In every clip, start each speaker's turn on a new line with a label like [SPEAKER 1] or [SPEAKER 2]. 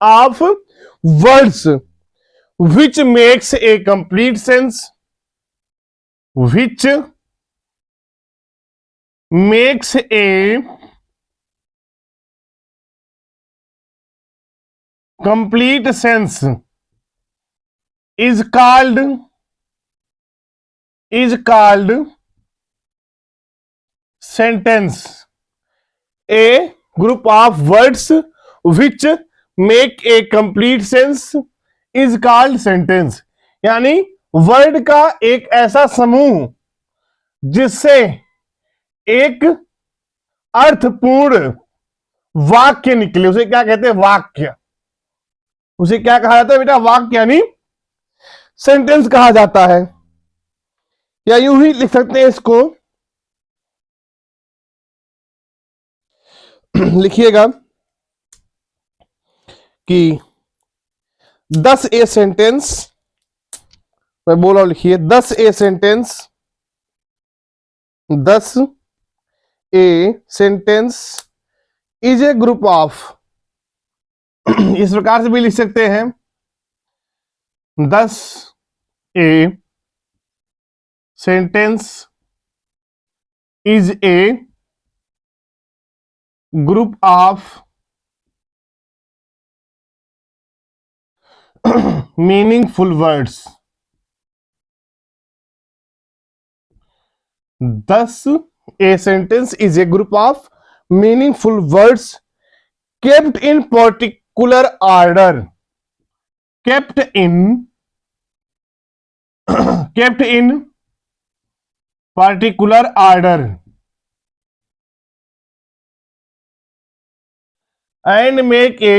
[SPEAKER 1] Of words which makes A complete sense, which makes A complete sense is called sentence. A group of words which make a complete sense is called sentence. यानी word का एक ऐसा समूह जिससे एक अर्थपूर्ण वाक्य निकले, उसे क्या कहते हैं? वाक्य। उसे क्या कहा जाता है बेटा? वाक्य, यानी सेंटेंस कहा जाता है। या यूं ही लिख सकते हैं इसको, लिखिएगा कि 10 ए सेंटेंस, मैं बोल रहा हूं, लिखिए 10 a sentence, 10 a sentence is a group of, इस प्रकार से भी लिख सकते हैं 10 a sentence is a group of meaningful words. 10 a sentence is a group of meaningful words kept in particular order, kept in particular order and make a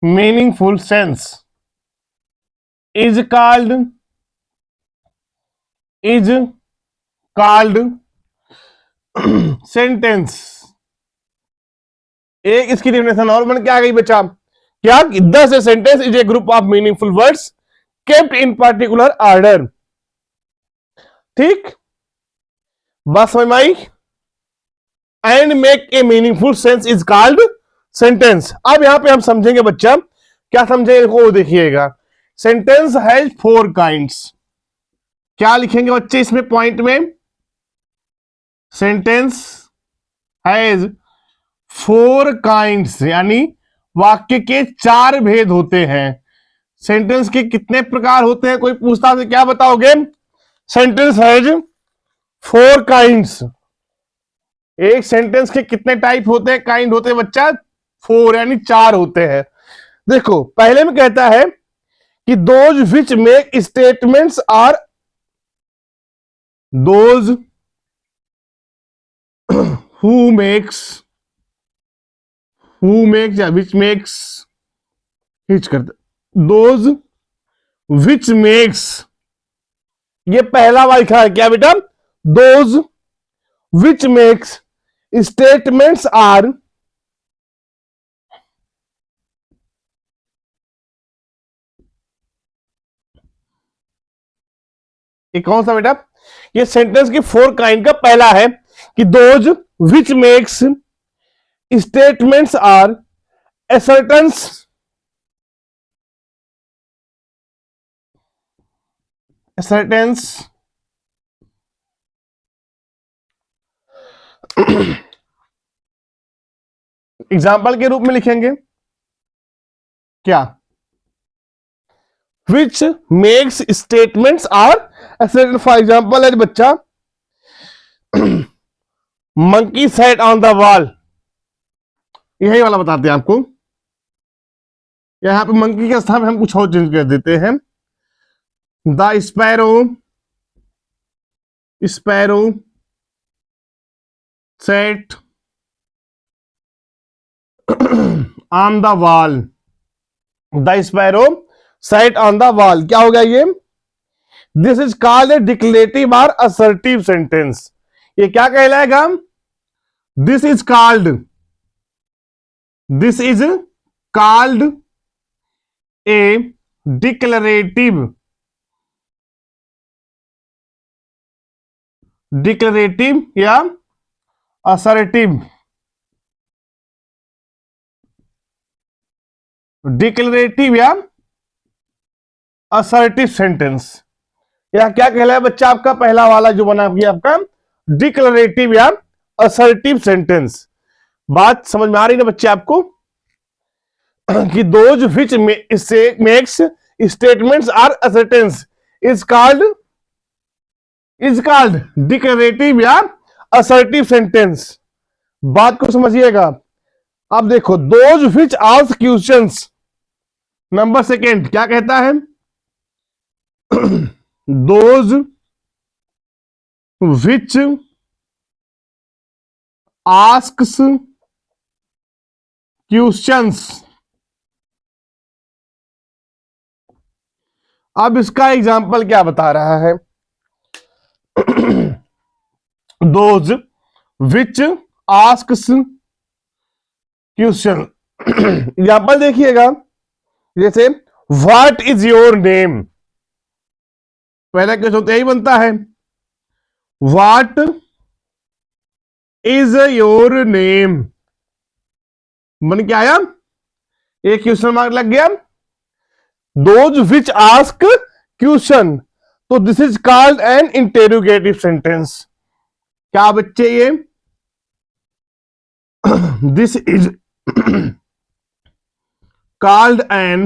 [SPEAKER 1] meaningful sense is called sentence। एक इसकी definition और बन के आ गई बच्चा, क्या? 10 sentence is a group of meaningful words kept in particular order. ठीक, बस समझ में आई? And make a meaningful sense is called sentence. अब यहां पे हम समझेंगे बच्चा, क्या समझेंगे वो देखिएगा। Sentence has 4 kinds. क्या लिखेंगे बच्चे इसमें पॉइंट में? सेंटेंस हैज 4 काइंड्स, यानी वाक्य के 4 भेद होते हैं। सेंटेंस के कितने प्रकार होते हैं? कोई पूछता है क्या बताओगे? Sentence has 4 kinds. एक सेंटेंस के कितने टाइप होते हैं, काइंड होते हैं बच्चा? 4, यानी 4 होते हैं। देखो, पहले में कहता है कि those which make statements are, those who makes या विच मेक्स, हिच करते, दोज विच मेक्स, ये पहला वाला लिखा है क्या बेटा? Those which makes statements are ये कौन सा बेटा? ये सेंटेंस की 4 काइंड का पहला है कि those which makes statements are assertions example के रूप में लिखेंगे क्या? Which makes statements are asserted। For example है बच्चा, monkey sat on the wall, यही वाला बताते हैं आपको। यहां पे मंकी के स्थान में हम कुछ और चेंज कर देते हैं। The sparrow set on the wall, the sparrow set on the wall. क्या हो गया ये? This is called a declarative और असर्टिव सेंटेंस। ये क्या कहलाएगा? This is called a declarative declarative या असर्टिव, डिक्लेरेटिव या असर्टिव सेंटेंस। या क्या कहलाया बच्चा आपका पहला वाला जो बना गया आपका डिक्लेरेटिव या असर्टिव सेंटेंस। बात समझ में आ रही ना बच्चे आपको कि those which makes statements are assertions is called declarative या असर्टिव सेंटेंस। बात को समझिएगा। अब देखो those which ask questions, number second क्या कहता है दोज विच आस्क्स क्वेश्चंस। अब इसका एग्जाम्पल क्या बता रहा है those which asks question. Example देखिएगा, जैसे व्हाट इज योर नेम, पहला क्वेश्चन तो यही बनता है व्हाट इज योर नेम, बन के आया, एक क्वेश्चन मार्क लग गया। दोज विच आस्क क्वेश्चन, तो this is called an interrogative sentence. क्या बच्चे ये this is called an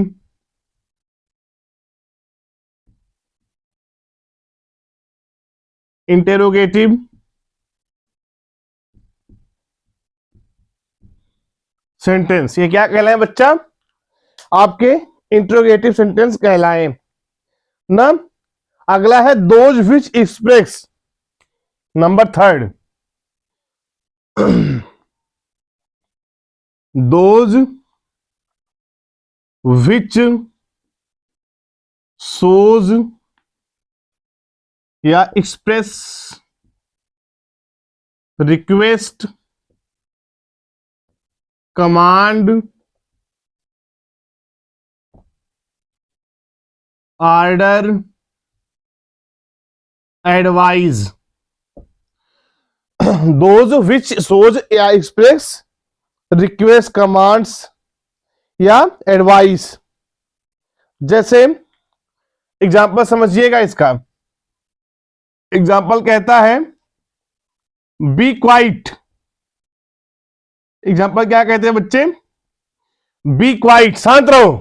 [SPEAKER 1] interrogative sentence. ये क्या कहलाए बच्चा आपके इंट्रोगेटिव सेंटेंस कहलाए ना। अगला है those which express, number third those which shows या express request command order advise. Those which shows या एक्सप्रेस रिक्वेस्ट कमांड्स या एडवाइस। जैसे एग्जाम्पल समझिएगा इसका, एग्जाम्पल कहता है बी क्वाइट। एग्जाम्पल क्या कहते हैं बच्चे, बी क्वाइट, शांत रहो,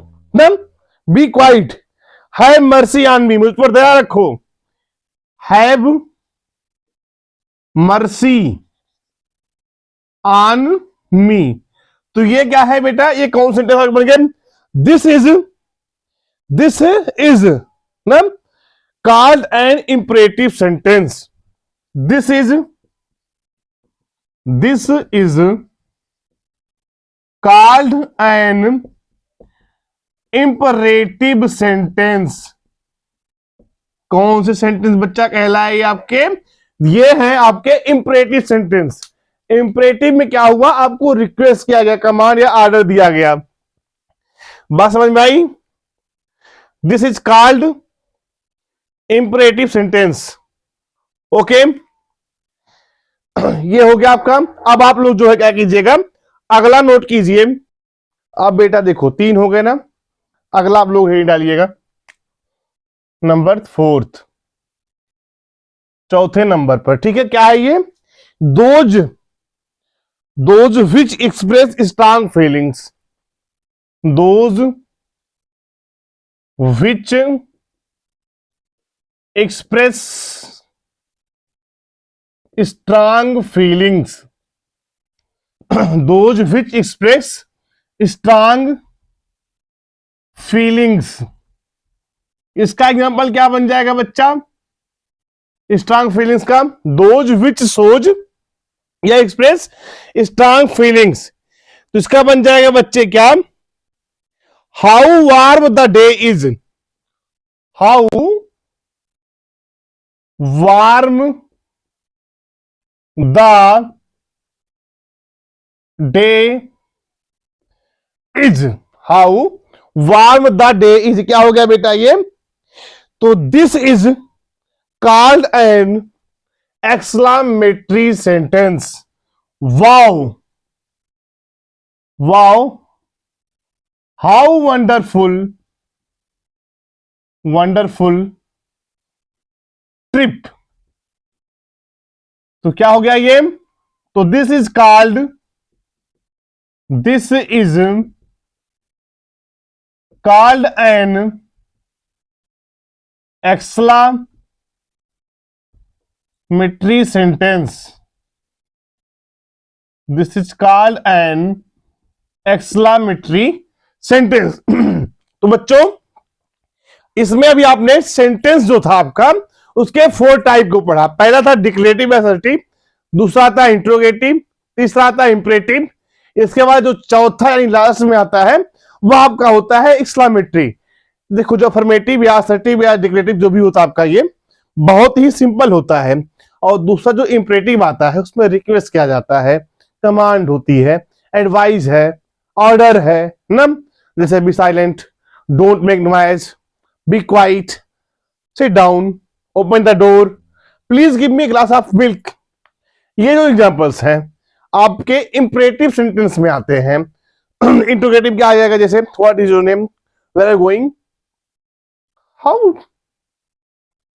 [SPEAKER 1] be quiet, have mercy on me, मुझ पर दया रखो, हैव मर्सी ऑन मी। तो ये क्या है बेटा, ये कौन सेंटेंस बन गया, दिस इज ना called an imperative sentence. This is called an imperative sentence. कौन से सेंटेंस बच्चा कहलाए आपके, ये है आपके इंपरेटिव सेंटेंस। इंपरेटिव में क्या हुआ, आपको रिक्वेस्ट किया गया, कमांड या ऑर्डर दिया गया। बात समझ में आई, this is called imperative sentence. Okay, ये हो गया आपका। अब आप लोग जो है क्या कीजिएगा, अगला नोट कीजिए। अब बेटा देखो 3 हो गए ना, अगला आप लोग यही डालिएगा नंबर 4, चौथे नंबर पर। ठीक है, क्या है ये, those which express strong feelings, those which express strong feelings, those which express strong feelings. इसका एग्जांपल क्या बन जाएगा बच्चा, स्ट्रांग फीलिंग्स का, दोज विच शोज या एक्सप्रेस स्ट्रांग फीलिंग्स। तो इसका बन जाएगा बच्चे क्या, how warm the day is, how warm the day is, how warm the day is. क्या हो गया बेटा ये, तो this is called an exclamatory sentence. Wow, wow, how wonderful, wonderful trip. तो क्या हो गया ये? तो this is called an exclamatory sentence. This is called an exclamatory sentence. तो बच्चों, इसमें अभी आपने सेंटेंस जो था आपका, उसके 4 टाइप को पढ़ा. पहला था डिक्लेरेटिव असर्टिव, दूसरा था इंट्रोगेटिव, तीसरा था इंपरेटिव. इसके बाद जो चौथा यानी लास्ट में आता है वह आपका होता है एक्सक्लामेटरी. देखो, जो अफर्मेटिव या असर्टिव या डिक्लेरेटिव जो भी होता है आपका, ये बहुत ही सिंपल होता है. और दूसरा जो इंपरेटिव आता है उसमें रिक्वेस्ट किया जाता है, कमांड होती है, एडवाइस है, ऑर्डर है ना. जैसे be silent, don't make noise, be quiet, sit down, open the door, please give me a glass of milk. ये जो एग्जांपल्स हैं आपके इंपरेटिव सेंटेंस में आते हैं. इंट्रोगेटिव क्या आ जाएगा? जैसे what is your name, where are you going,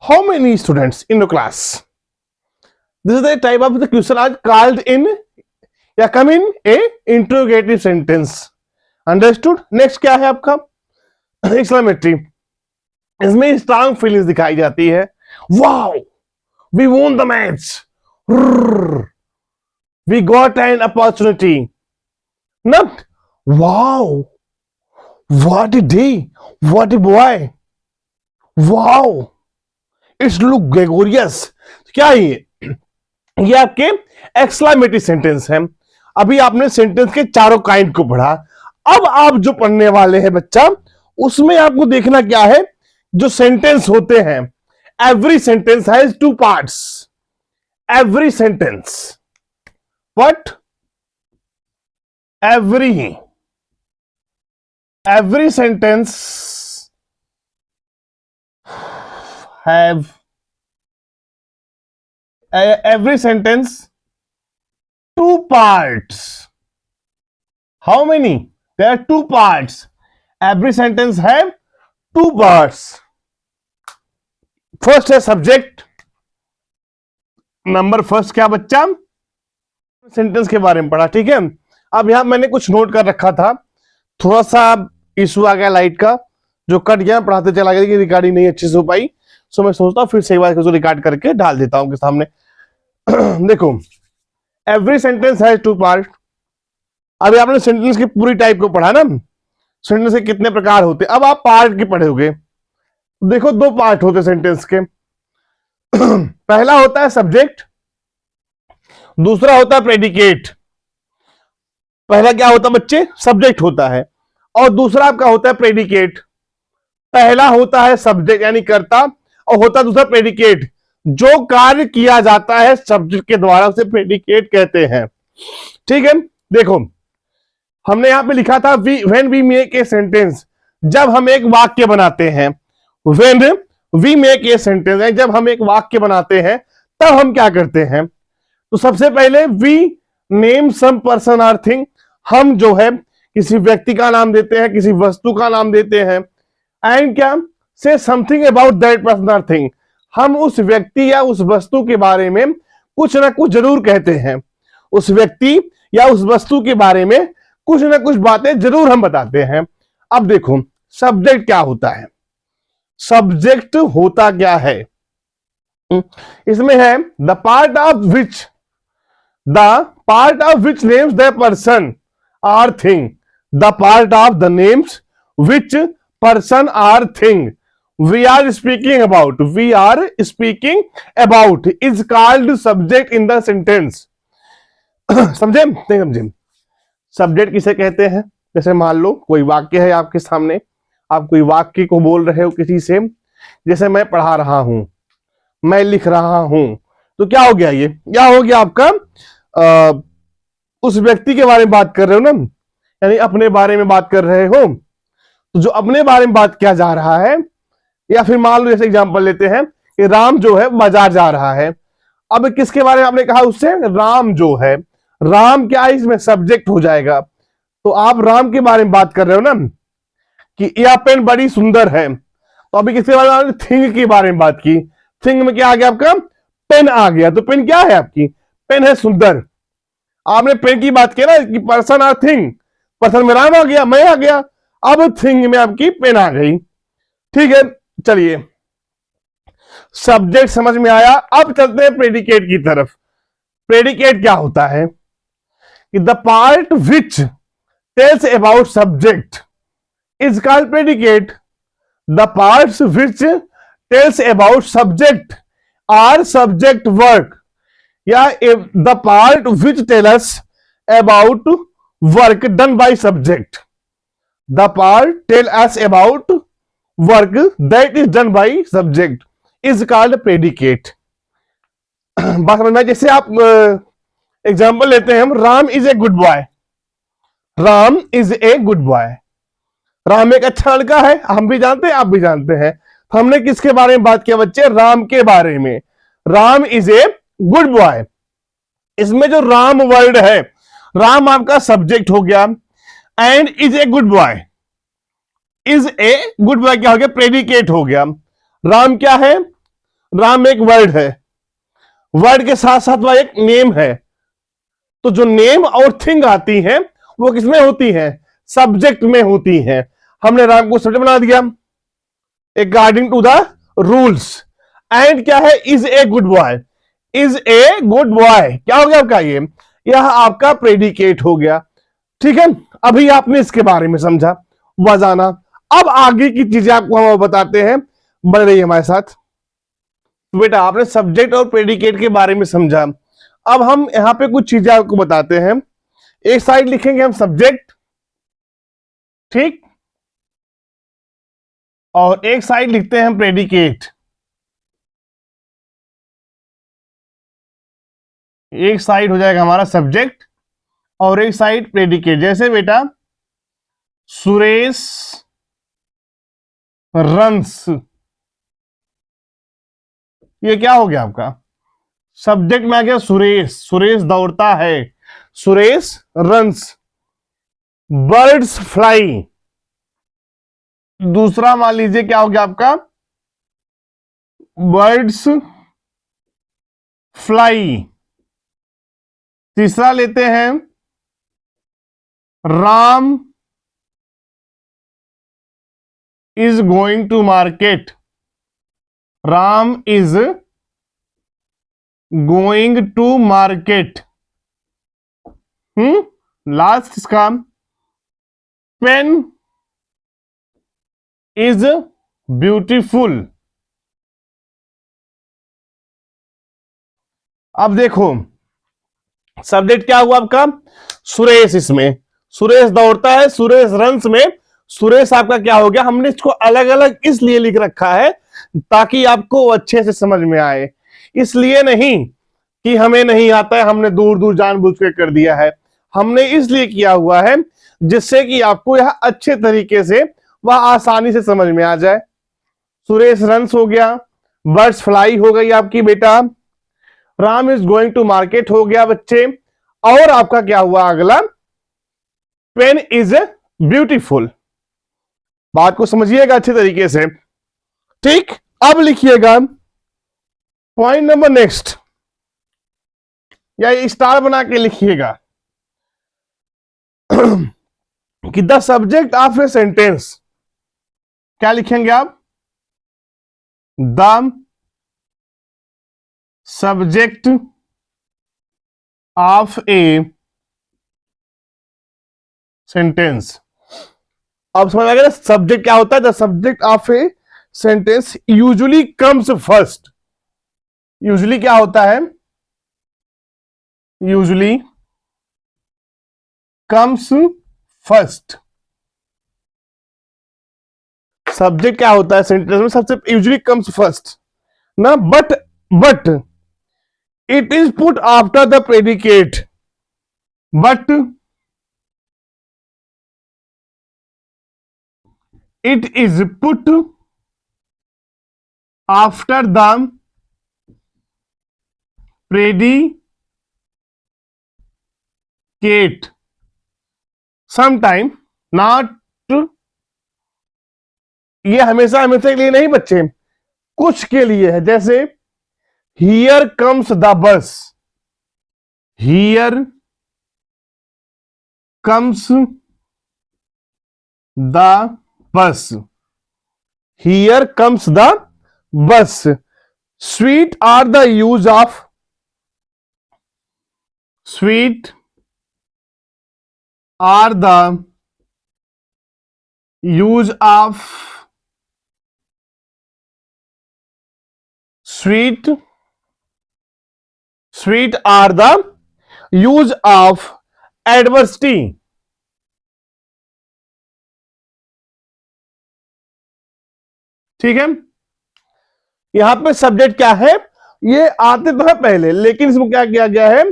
[SPEAKER 1] how many students in your class. This is the type of the question are called in या come in a interrogative sentence. Understood? Next क्या है आपका exclamatory. इसमें strong feelings दिखाई जाती है. Wow, we won the match, we got an opportunity. Not wow, what a day, what a boy, wow, it's look gorgeous. क्या है ये आपके एक्सक्लेमेटरी सेंटेंस है. अभी आपने सेंटेंस के चारों काइंड को पढ़ा. अब आप जो पढ़ने वाले हैं बच्चा, उसमें आपको देखना क्या है, जो सेंटेंस होते हैं, every sentence has 2 parts. Every sentence, what, every sentence have every sentence 2 parts. How many? There are 2 parts. Every sentence have 2 parts. First है सब्जेक्ट. नंबर फर्स्ट क्या बच्चा? सेंटेंस के बारे में पढ़ा. ठीक है. अब यहां मैंने कुछ नोट कर रखा था, थोड़ा सा इशू आ गया लाइट का, जो कट गया, पढ़ाते चला गया कि रिकॉर्डिंग नहीं अच्छे से हो पाई. सो मैं सोचता हूं फिर से एक बार रिकॉर्ड करके डाल देता हूं के सामने. देखो, एवरी सेंटेंस हैज 2 पार्ट. अभी आपने सेंटेंस की पूरी टाइप को पढ़ा ना, सेंटेंस के कितने प्रकार होते. अब आप पार्ट के पढ़ोगे. देखो, 2 पार्ट होते सेंटेंस के. पहला होता है सब्जेक्ट, दूसरा होता है प्रेडिकेट. पहला क्या होता है बच्चे? सब्जेक्ट होता है, और दूसरा आपका होता है प्रेडिकेट. पहला होता है सब्जेक्ट यानी कर्ता, और होता है दूसरा प्रेडिकेट. जो कार्य किया जाता है सब्जेक्ट के द्वारा उसे प्रेडिकेट कहते हैं. ठीक है. देखो, हमने यहां पे लिखा था when we make a sentence, जब हम एक वाक्य बनाते हैं. When we make a sentence, जब हम एक वाक्य बनाते हैं तब हम क्या करते हैं. तो सबसे पहले we name some person or thing. हम जो है किसी व्यक्ति का नाम देते हैं, किसी वस्तु का नाम देते हैं. एंड क्या, say something about that person or thing. हम उस व्यक्ति या उस वस्तु के बारे में कुछ ना कुछ जरूर कहते हैं. उस व्यक्ति या उस वस्तु के बारे में कुछ ना कुछ बातें जरूर हम बताते हैं. अब देखो, सब्जेक्ट क्या होता है. सब्जेक्ट होता क्या है? इसमें है the part of which names the person or thing. The part of the names which person or thing we are speaking about is called subject in the sentence. समझे नहीं समझे? सब्जेक्ट किसे कहते हैं? जैसे मान लो कोई वाक्य है आपके सामने, आप कोई वाक्य को बोल रहे हो किसी से. जैसे मैं पढ़ा रहा हूं, मैं लिख रहा हूं, तो क्या हो गया? ये क्या हो गया आपका? उस व्यक्ति के बारे में बात कर रहे हो ना, यानी अपने बारे में बात कर रहे हो. तो जो अपने बारे में बात किया जा रहा है, या फिर मान लो जैसे एग्जांपल लेते हैं कि राम जो है बाजार जा रहा है. अब किसके बारे में आपने कहा उससे? राम जो है, राम क्या है इसमें सब्जेक्ट हो जाएगा। तो आप राम के बारे में बात कर रहे हो ना कि यह पेन बड़ी सुंदर है, तो अभी किसके बारे में? थिंग के बारे में बात की। थिंग में क्या आ गया आपका? पेन आ गया। तो पेन क्या है आपकी? पेन है सुंदर। आपने पेन की बात की ना कि पर्सन और थिंग, पर्सन में राम आ गया, मैं आ गया, अब थिंग में आपकी पेन आ गई। ठीक है, चलिए सब्जेक्ट समझ में आया। अब चलते हैं प्रेडिकेट की तरफ। प्रेडिकेट क्या होता है कि the part which tells about subject is called predicate. The parts which tells about subject are subject work, या the part which tells about work done by subject. The part tell us about work that is done by subject is called predicate. बात समझ में? जैसे आप example लेते हैं हम, Ram is a good boy. Ram is a good boy, Ram एक अच्छा लड़का है, हम भी जानते हैं, आप भी जानते हैं। तो हमने किसके बारे में बात किया बच्चे? राम के बारे में। Ram is a good boy. इसमें जो राम वर्ड है, राम आपका सब्जेक्ट हो गया, and is a good boy, is a good boy क्या हो गया? प्रेडिकेट हो गया। राम क्या है? राम एक वर्ड है, वर्ड के साथ साथ वह एक नेम है। तो जो नेम और थिंग आती है वो किसमें होती है? सब्जेक्ट में होती है। हमने राम को सब्जेक्ट बना दिया according to the rules. And क्या है? Is a good boy. Is a good boy क्या हो गया आपका? ये यह आपका प्रेडिकेट हो गया। ठीक है, अभी आपने इसके बारे में समझा, वजाना। अब आगे की चीजें आपको हम बताते हैं, बन रही है हमारे साथ। बेटा आपने सब्जेक्ट और प्रेडिकेट के बारे में समझा, अब हम यहां पे कुछ चीजें आपको बताते हैं। एक साइड लिखेंगे हम सब्जेक्ट, ठीक, और एक साइड लिखते हैं हम प्रेडिकेट। एक साइड हो जाएगा हमारा सब्जेक्ट और एक साइड प्रेडिकेट। जैसे बेटा सुरेश रंस, ये क्या हो गया आपका? सब्जेक्ट में आ गया सुरेश, सुरेश दौड़ता है, सुरेश रंस। बर्ड्स फ्लाई, दूसरा मान लीजिए क्या हो गया आपका? Birds fly. तीसरा लेते हैं Ram is going to market, Ram is going to market. Last इसका पेन इज ब्यूटीफुल। अब देखो सब्जेक्ट क्या हुआ आपका? सुरेश। इसमें सुरेश दौड़ता है, सुरेश रंस में सुरेश आपका क्या हो गया? हमने इसको अलग अलग इसलिए लिख रखा है ताकि आपको अच्छे से समझ में आए, इसलिए नहीं कि हमें नहीं आता है, हमने दूर दूर जानबूझ के कर दिया है। हमने इसलिए किया हुआ है जिससे कि आपको यह अच्छे तरीके से वह आसानी से समझ में आ जाए। सुरेश रंस हो गया, बर्ड्स फ्लाई हो गई आपकी बेटा, Ram is going to market हो गया बच्चे, और आपका क्या हुआ अगला? Pen is beautiful. बात को समझिएगा अच्छे तरीके से, ठीक। अब लिखिएगा पॉइंट नंबर नेक्स्ट, या स्टार बना के लिखिएगा कि the subject of a sentence, क्या लिखेंगे आप? The subject of a sentence. अब समझ आ गया सब्जेक्ट क्या होता है? The subject of a sentence usually comes first. Usually क्या होता है? Usually comes first. सब्जेक्ट क्या होता है सेंटेंस में? सबसे यूजुअली कम्स फर्स्ट ना, but it is put after the predicate. But it is put after the predicate sometime not, ये हमेशा हमेशा के लिए नहीं बच्चे, कुछ के लिए है। जैसे here comes the bus, here comes the bus, here comes the bus. Sweet are the use of, sweet are the use of, sweet are the use of adversity. ठीक है, यहां पे सब्जेक्ट क्या है, ये आते तो है पहले, लेकिन इसमें क्या किया गया है,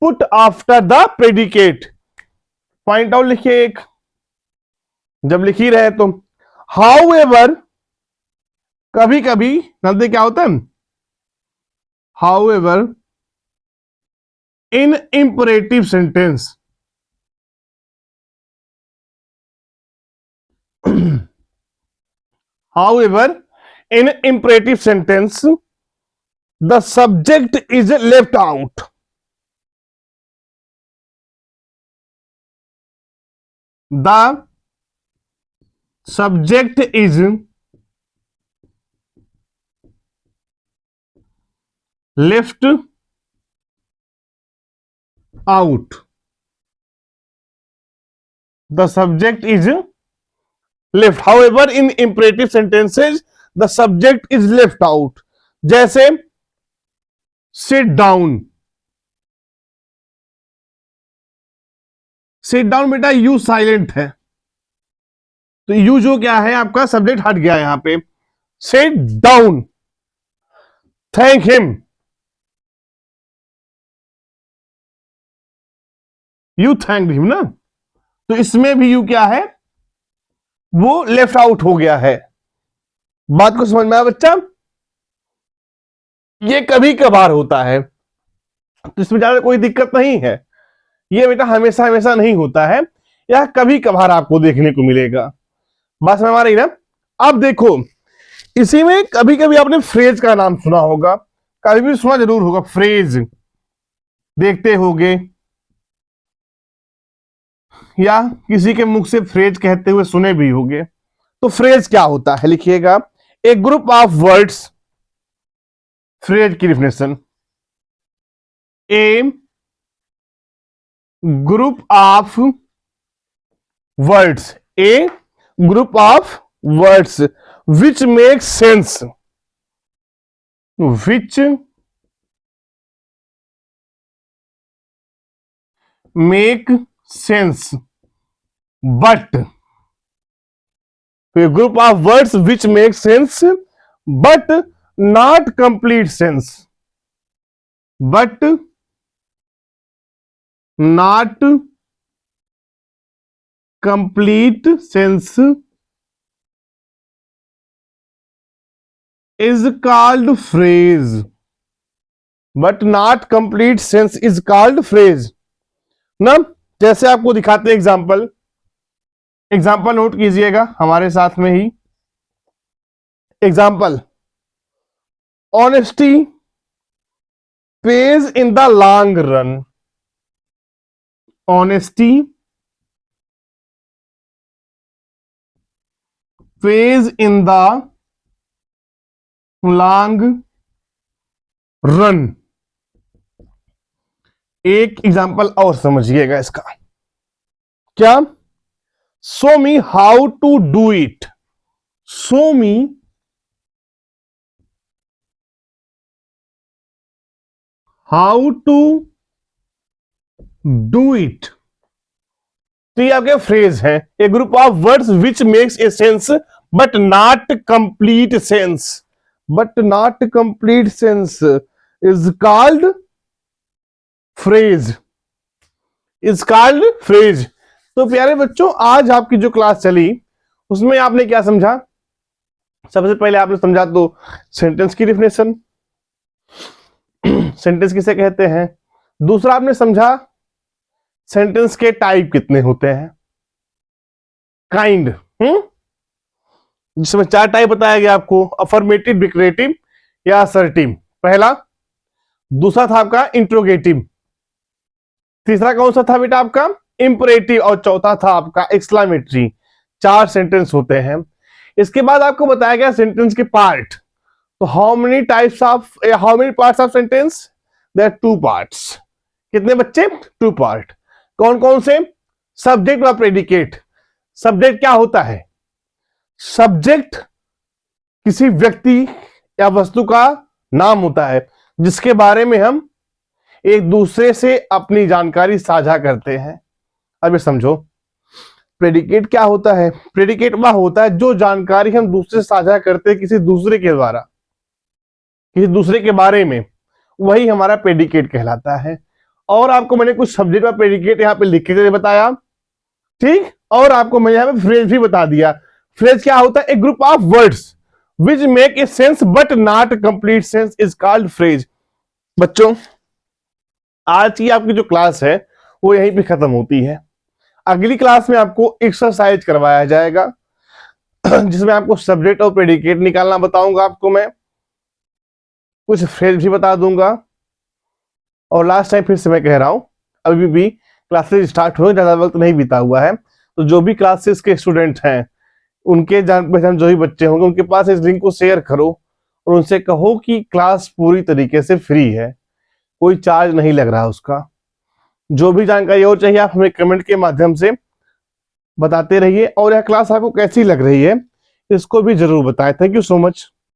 [SPEAKER 1] put after the predicate. Point out लिखिए एक, जब लिख ही रहे तो। हाउ एवर, कभी कभी जानते क्या होता है, how ever in imperative sentence, however in imperative sentence the subject is left out, the subject is left out, the subject is left, however in imperative sentences the subject is left out। जैसे sit down, sit down बेटा you silent है, तो you जो क्या है आपका subject हट गया यहां पे। sit down, thank him, you thanked him ना, तो इसमें भी यू क्या है, वो लेफ्ट आउट हो गया है। बात को समझ में आया बच्चा, ये कभी कभार होता है, तो इसमें ज्यादा कोई दिक्कत नहीं है। ये बेटा हमेशा हमेशा नहीं होता है, यह कभी कभार आपको देखने को मिलेगा। बात समझ में आ रही ना। अब देखो, इसी में कभी कभी आपने फ्रेज का नाम सुना होगा, कभी भी सुना जरूर होगा, फ्रेज देखते होगे, या किसी के मुख से फ्रेज कहते हुए सुने भी होगे। तो फ्रेज क्या होता है लिखिएगा, ए ग्रुप ऑफ वर्ड्स, फ्रेज की definition, A group of words, A group of words which make sense, which make sense but, a group of words which make sense but not complete sense, but not complete sense is called phrase, but not complete sense is called phrase ना। जैसे आपको दिखाते हैं example, example note कीजिएगा हमारे साथ में ही। Example, honesty pays in the long run, honesty pays in the long run. एक एग्जाम्पल और समझिएगा इसका, क्या, show me how to do it, show me how to do it. तो ये आपके फ्रेज है, a group of words which makes a sense but not complete sense, but not complete sense is called phrase, is called phrase. तो प्यारे बच्चों, आज आपकी जो क्लास चली उसमें आपने क्या समझा, सबसे पहले आपने समझा तो सेंटेंस की डिफिनेशन, सेंटेंस किसे कहते हैं। दूसरा आपने समझा सेंटेंस के टाइप कितने होते हैं, काइंड, जिसमें 4 टाइप बताया गया आपको, अफर्मेटिव, डिक्लेरेटिव या असर्टिव पहला। दूसरा था आपका इंट्रोगेटिव, तीसरा कौन सा था बेटा आपका इंपरेटिव, और चौथा था आपका एक्सक्लेमेटरी। 4 सेंटेंस होते हैं। इसके बाद आपको बताया गया सेंटेंस के पार्ट। तो how many parts of sentence, there 2 parts. कितने बच्चे, 2 पार्ट। कौन कौन से, सब्जेक्ट और प्रेडिकेट। सब्जेक्ट क्या होता है, सब्जेक्ट किसी व्यक्ति या वस्तु का नाम होता है जिसके बारे में हम एक दूसरे से अपनी जानकारी साझा करते हैं। अब ये समझो प्रेडिकेट क्या होता है। प्रेडिकेट वह होता है जो जानकारी हम दूसरे से साझा करते हैं किसी दूसरे के द्वारा, किसी दूसरे के बारे में, वही हमारा प्रेडिकेट कहलाता है। और आपको मैंने कुछ सब्जेक्ट और प्रेडिकेट यहां पे लिख के बताया, ठीक। और आपको मैंने यहां पे फ्रेज भी बता दिया। फ्रेज क्या होता है, a group of words which make a sense but not complete sense is called phrase. बच्चों आज की आपकी जो क्लास है वो यहीं पे खत्म होती है। अगली क्लास में आपको एक्सरसाइज करवाया जाएगा जिसमें आपको सब्जेक्ट और प्रेडिकेट निकालना बताऊंगा। आपको मैं कुछ फ्रेज भी बता दूंगा। और लास्ट टाइम फिर से मैं कह रहा हूं, अभी भी क्लासेस स्टार्ट हुए, ज्यादा वक्त नहीं बीता हुआ है। तो जो भी क्लासेस के स्टूडेंट हैं, उनके जान पहचान जो भी बच्चे होंगे, उनके पास इस लिंक को शेयर करो और उनसे कहो कि क्लास पूरी तरीके से फ्री है, कोई चार्ज नहीं लग रहा उसका। जो भी जानकारी और चाहिए आप हमें कमेंट के माध्यम से बताते रहिए। और यह क्लास आपको कैसी लग रही है इसको भी जरूर बताएं। Thank you so much.